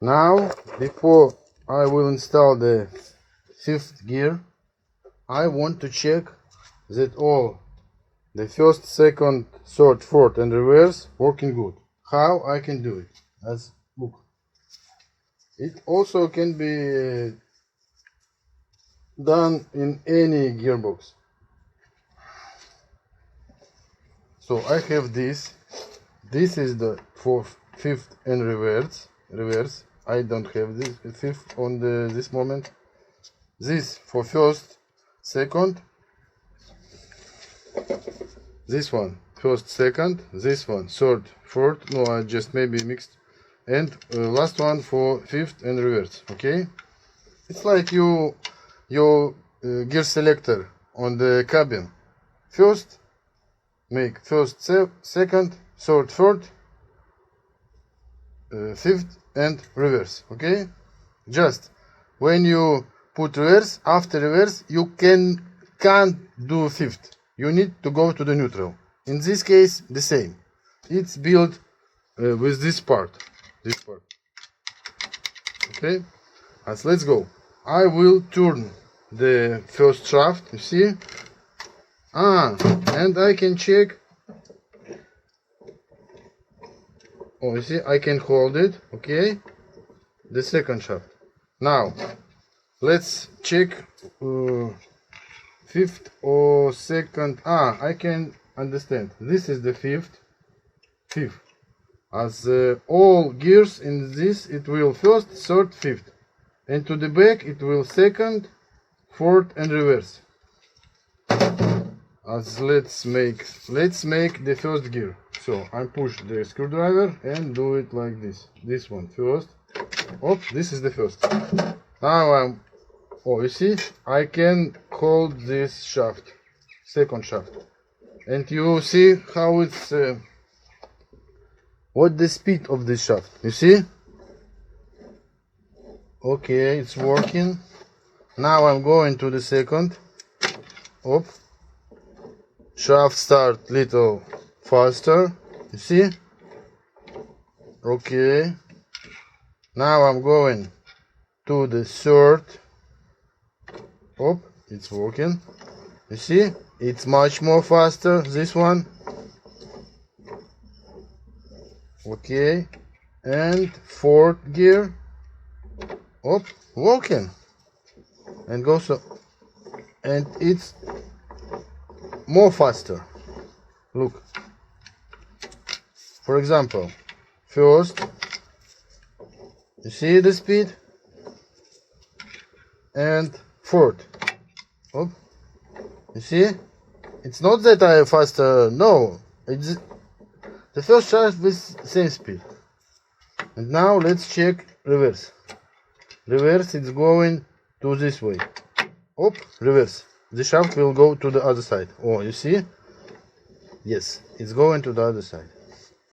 Now, before I will install the fifth gear, I want to check that all the first, second, third, fourth and reverse working good. How I can do it? As look. It also can be done in any gearbox. So I have this. This is the fourth, fifth and reverse. I don't have this fifth on this moment. This for first, second. This one first, second. This one third, fourth. No, I just maybe mixed. And last one for fifth and reverse. Okay. It's like your gear selector on the cabin. First, make first, second, third, fourth, fifth and reverse. Okay. Just when you put reverse, after reverse you can't do fifth. You need to go to the neutral. In this case, the same. It's built with this part. Okay. Let's go. I will turn the first shaft. You see? And I can check. Oh, you see? I can hold it. Okay. The second shaft. Now, let's check fifth or second. I can understand. This is the fifth. As all gears in this, it will first, third, fifth, and to the back it will second, fourth and reverse. As let's make the first gear. So I push the screwdriver and do it like this. This one first. Oh, this is the first. Now you see, I can hold this shaft, second shaft, and you see how it's what the speed of this shaft. You see? Okay, it's working. Now I'm going to the second. Up. Shaft start little faster. You see? Okay. Now I'm going to the third. Up. It's working. You see? It's much more faster. This one. Okay, and fourth gear. Up, working, and go so, and it's more faster. Look, for example, first, you see the speed, and fourth. Up, you see, it's not that I faster. No, it's the first shaft with same speed. And now let's check reverse. Reverse, it's going to this way. Up, reverse. The shaft will go to the other side. Oh, you see? Yes, it's going to the other side.